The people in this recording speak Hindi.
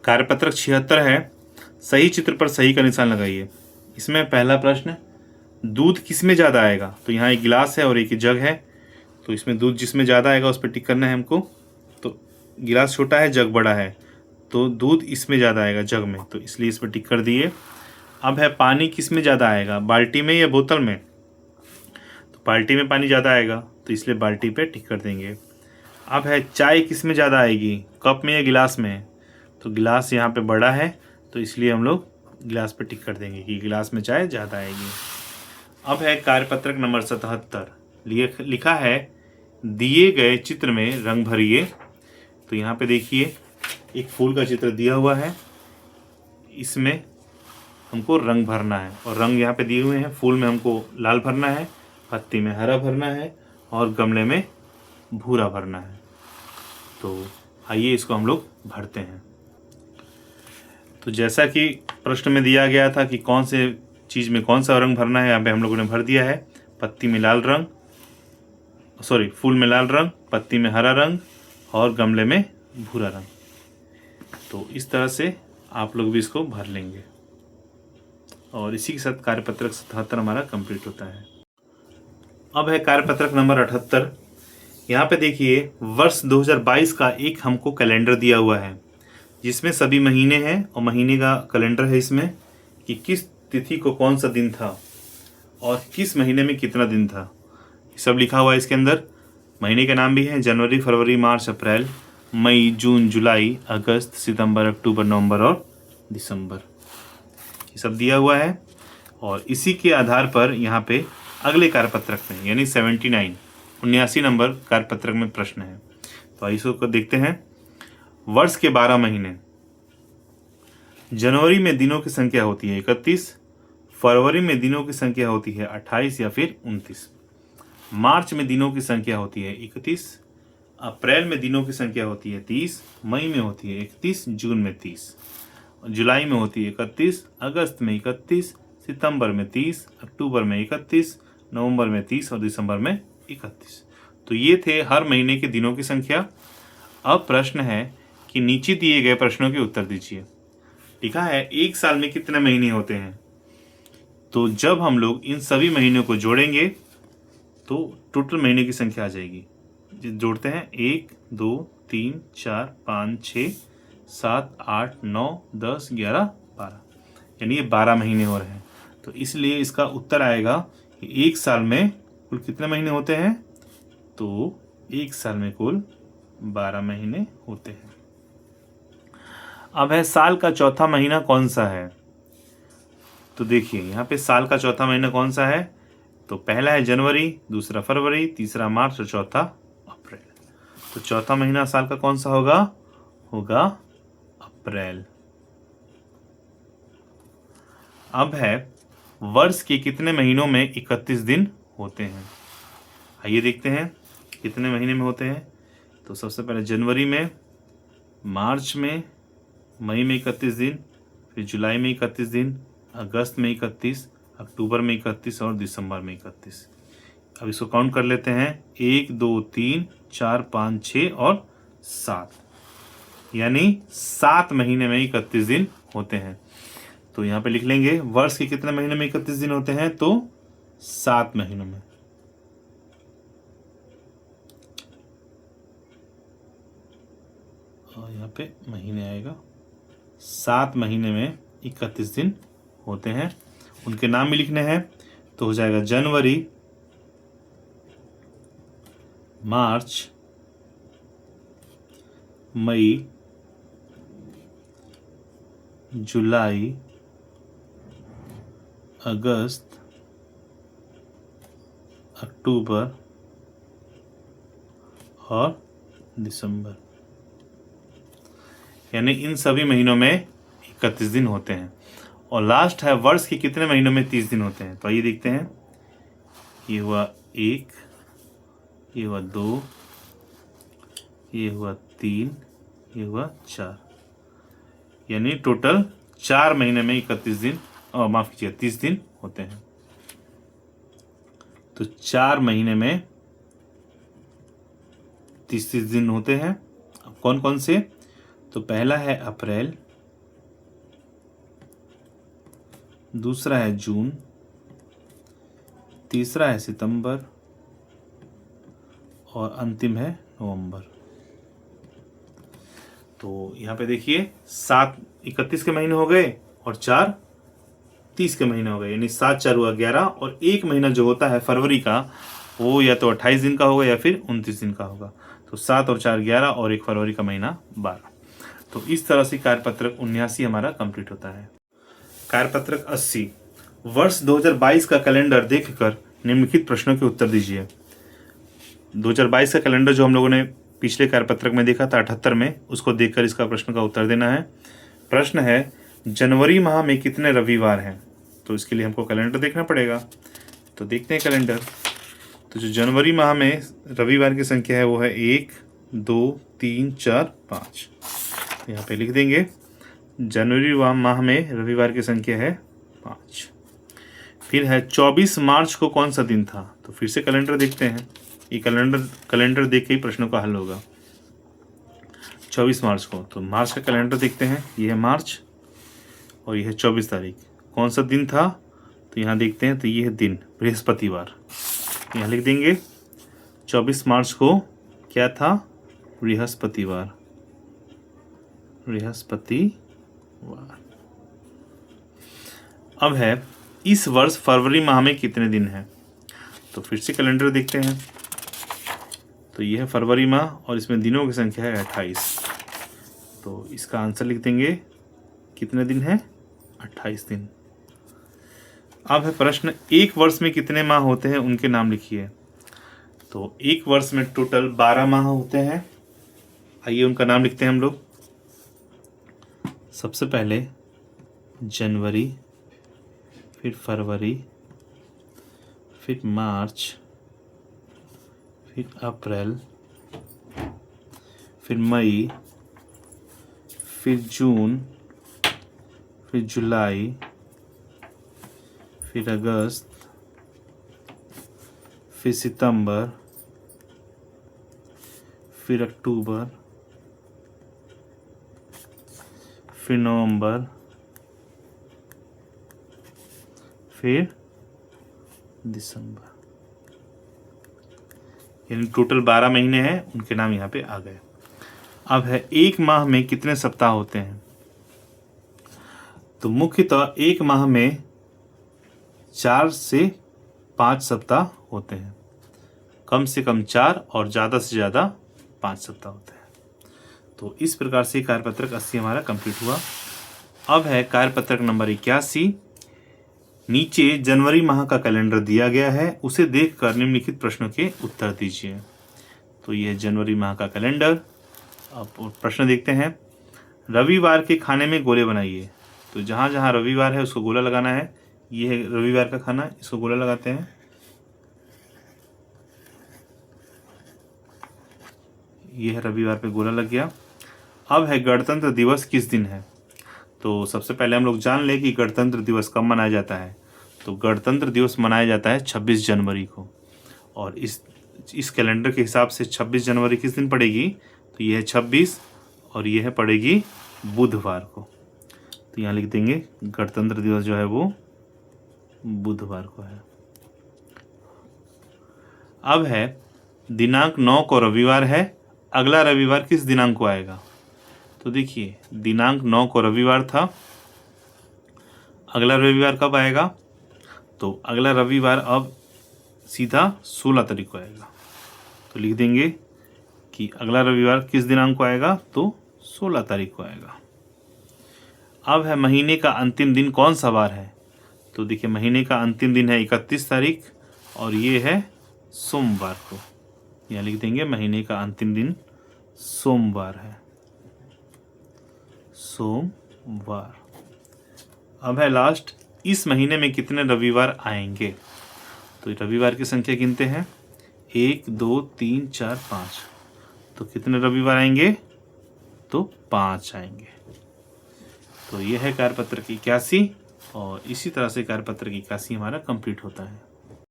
कार्यपत्रक 76 है। सही चित्र पर सही का निशान लगाइए। इसमें पहला प्रश्न, दूध किस में ज़्यादा आएगा? तो यहाँ एक गिलास है और एक जग है, तो इसमें दूध जिसमें ज़्यादा आएगा उस पर टिक करना है हमको। तो गिलास छोटा है, जग बड़ा है, तो दूध इसमें ज़्यादा आएगा, जग में, तो इसलिए इस पर टिक कर दिए। अब है पानी किस में ज़्यादा आएगा, बाल्टी में या बोतल में? तो बाल्टी में पानी ज़्यादा आएगा, तो इसलिए बाल्टी पे टिक कर देंगे। अब है चाय किस में ज़्यादा आएगी, कप में या गिलास में? तो गिलास यहाँ पे बड़ा है, तो इसलिए हम लोग गिलास पे टिक कर देंगे कि गिलास में चाय ज़्यादा आएगी। अब है कार्यपत्रक नंबर 77। लिखा है दिए गए चित्र में रंग भरिए। तो यहाँ पे देखिए एक फूल का चित्र दिया हुआ है, इसमें हमको रंग भरना है और रंग यहाँ पे दिए हुए हैं। फूल में हमको लाल भरना है, पत्ती में हरा भरना है और गमले में भूरा भरना है। तो आइए इसको हम लोग भरते हैं। तो जैसा कि प्रश्न में दिया गया था कि कौन से चीज़ में कौन सा रंग भरना है, यहाँ पे हम लोगों ने भर दिया है। पत्ती में लाल रंग, फूल में लाल रंग, पत्ती में हरा रंग और गमले में भूरा रंग। तो इस तरह से आप लोग भी इसको भर लेंगे और इसी के साथ कार्यपत्रक 77 हमारा कंप्लीट होता है। अब है कार्यपत्रक नंबर 78। यहाँ पे देखिए वर्ष 2022 का एक हमको कैलेंडर दिया हुआ है, जिसमें सभी महीने हैं और महीने का कैलेंडर है इसमें कि किस तिथि को कौन सा दिन था और किस महीने में कितना दिन था, सब लिखा हुआ है इसके अंदर। महीने के नाम भी हैं जनवरी, फरवरी, मार्च, अप्रैल, मई, जून, जुलाई, अगस्त, सितंबर, अक्टूबर, नवंबर और दिसंबर, ये सब दिया हुआ है। और इसी के आधार पर यहाँ पे अगले कार्यपत्रक में यानी 79 नंबर कार्यपत्रक में प्रश्न है। तो आइए इसको देखते हैं। वर्ष के 12 महीने, जनवरी में दिनों की संख्या होती है 31, फरवरी में दिनों की संख्या होती है 28 या फिर 29, मार्च में दिनों की संख्या होती है 31, अप्रैल में दिनों की संख्या होती है 30, मई में होती है 31, जून में 30, जुलाई में होती है 31, अगस्त में 31, सितंबर में 30, अक्टूबर में 31, नवंबर में 30 और दिसंबर में 31। तो ये थे हर महीने के दिनों की संख्या। अब प्रश्न है कि नीचे दिए गए प्रश्नों के उत्तर दीजिए। लिखा है एक साल में कितने महीने होते हैं? तो जब हम लोग इन सभी महीनों को जोड़ेंगे तो टोटल महीने की संख्या आ जाएगी। जोड़ते हैं 1, 2, 3, 4, 5, 6, 7, 8, 9, 10, 11, 12, यानी ये 12 महीने हो रहे हैं। तो इसलिए इसका उत्तर आएगा कि एक साल में कुल कितने महीने होते हैं? तो एक साल में कुल 12 महीने होते हैं। अब है साल का चौथा महीना कौन सा है? तो देखिए यहाँ पे साल का चौथा महीना कौन सा है? तो पहला है जनवरी, दूसरा फरवरी, तीसरा मार्च और चौथा अप्रैल। तो चौथा महीना साल का कौन सा होगा? होगा अप्रैल। अब है वर्ष के कितने महीनों में 31 दिन होते हैं? आइए देखते हैं कितने महीने में होते हैं। तो सबसे पहले जनवरी में, मार्च में, मई में 31 दिन, फिर जुलाई में 31 दिन, अगस्त में 31, अक्टूबर में 31 और दिसंबर में 31। अब इसको काउंट कर लेते हैं 1, 2, 3, 4, 5, 6 और 7, यानी 7 महीने में 31 दिन होते हैं। तो यहाँ पे लिख लेंगे वर्ष के कितने महीने में 31 दिन होते हैं? तो 7 महीनों में। और यहाँ पे महीने आएगा, 7 महीने में 31 दिन होते हैं। उनके नाम भी लिखने हैं, तो हो जाएगा जनवरी, मार्च, मई, जुलाई, अगस्त, अक्टूबर और दिसंबर, यानी इन सभी महीनों में 31 दिन होते हैं। और लास्ट है वर्ष के कितने महीनों में 30 दिन होते हैं? तो आइए देखते हैं। ये हुआ 1, ये हुआ 2, ये हुआ 3, ये हुआ 4, यानी टोटल 4 महीने में 31 दिन, और माफ कीजिए 30 दिन होते हैं। तो 4 महीने में 30 दिन होते हैं। अब कौन कौन से? तो पहला है अप्रैल, दूसरा है जून, तीसरा है सितंबर और अंतिम है नवंबर। तो यहाँ पे देखिए 7 31 के महीने हो गए और 4 30 के महीने हो गए, यानी 7 4 हुआ 11 और एक महीना जो होता है फरवरी का वो या तो 28 दिन का होगा या फिर 29 दिन का होगा। तो 7 और 4 11 और एक फरवरी का महीना 12। तो इस तरह से कार्यपत्रक 79 हमारा कंप्लीट होता है। कार्यपत्रक 80, वर्ष 2022 का कैलेंडर देखकर निम्नलिखित प्रश्नों के उत्तर दीजिए। 2022 का कैलेंडर जो हम लोगों ने पिछले कार्यपत्रक में देखा था 78 में, उसको देखकर इसका प्रश्न का उत्तर देना है। प्रश्न है जनवरी माह में कितने रविवार हैं? तो इसके लिए हमको कैलेंडर देखना पड़ेगा। तो देखते हैं कैलेंडर। तो जो जनवरी माह में रविवार की संख्या है वो है 1 2 3 4 5। यहाँ पे लिख देंगे जनवरी माह में रविवार की संख्या है 5। फिर है 24 मार्च को कौन सा दिन था? तो फिर से कैलेंडर देखते हैं। ये कैलेंडर देख के ही प्रश्नों का हल होगा। 24 मार्च को, तो मार्च का कैलेंडर देखते हैं। ये है मार्च और ये है 24 तारीख। कौन सा दिन था? तो यहाँ देखते हैं, तो ये है दिन बृहस्पतिवार। यहाँ लिख देंगे 24 मार्च को क्या था? बृहस्पतिवार। अब है इस वर्ष फरवरी माह में कितने दिन हैं? तो फिर से कैलेंडर देखते हैं। तो ये है फरवरी माह और इसमें दिनों की संख्या है 28। तो इसका आंसर लिख देंगे, कितने दिन है? 28 दिन। अब है प्रश्न एक वर्ष में कितने माह होते हैं, उनके नाम लिखिए। तो एक वर्ष में टोटल 12 माह होते हैं। आइए उनका नाम लिखते हैं हम लोग। सबसे पहले जनवरी, फिर फरवरी, फिर मार्च, फिर अप्रैल, फिर मई, फिर जून, फिर जुलाई, फिर अगस्त, फिर सितंबर, फिर अक्टूबर, फिर नवंबर, फिर दिसंबर। यानी टोटल 12 महीने हैं, उनके नाम यहाँ पे आ गए। अब है एक माह में कितने सप्ताह होते हैं? तो मुख्यतः एक माह में 4 से 5 सप्ताह होते हैं। कम से कम 4 और ज़्यादा से ज़्यादा 5 सप्ताह होते हैं। तो इस प्रकार से कार्यपत्रक 80 हमारा कंप्लीट हुआ। अब है कार्यपत्रक नंबर 81। नीचे जनवरी माह का कैलेंडर दिया गया है, उसे देखकर निम्नलिखित प्रश्नों के उत्तर दीजिए। तो ये है जनवरी माह का कैलेंडर। अब प्रश्न देखते हैं। रविवार के खाने में गोले बनाइए। तो जहाँ जहाँ रविवार है उसको गोला लगाना है। ये है रविवार का खाना, इसको गोला लगाते हैं। ये है रविवार पे गोला लग गया। अब है गणतंत्र दिवस किस दिन है? तो सबसे पहले हम लोग जान लें कि गणतंत्र दिवस कब मनाया जाता है। तो गणतंत्र दिवस मनाया जाता है 26 जनवरी को। और इस कैलेंडर के हिसाब से 26 जनवरी किस दिन पड़ेगी? तो ये है 26 और ये है पड़ेगी बुधवार को। तो यहाँ लिख देंगे गणतंत्र दिवस जो है वो बुधवार को है। अब है दिनांक 9 को रविवार है, अगला रविवार किस दिनांक को आएगा? तो देखिए दिनांक 9 को रविवार था, अगला रविवार कब आएगा? तो अगला रविवार अब सीधा 16 तारीख को आएगा। तो लिख देंगे कि अगला रविवार किस दिनांक को आएगा? तो 16 तारीख को आएगा। अब है महीने का अंतिम दिन कौन सा वार है? तो देखिए महीने का अंतिम दिन है 31 तारीख और ये है सोमवार को। यहाँ लिख देंगे महीने का अंतिम दिन सोमवार है, सोमवार। अब है लास्ट, इस महीने में कितने रविवार आएंगे? तो रविवार की संख्या गिनते हैं, 1 2 3 4 5। तो कितने रविवार आएंगे? तो 5 आएंगे। तो ये है कार्यपत्र की 81 और इसी तरह से कार्यपत्र की 81 हमारा कंप्लीट होता है।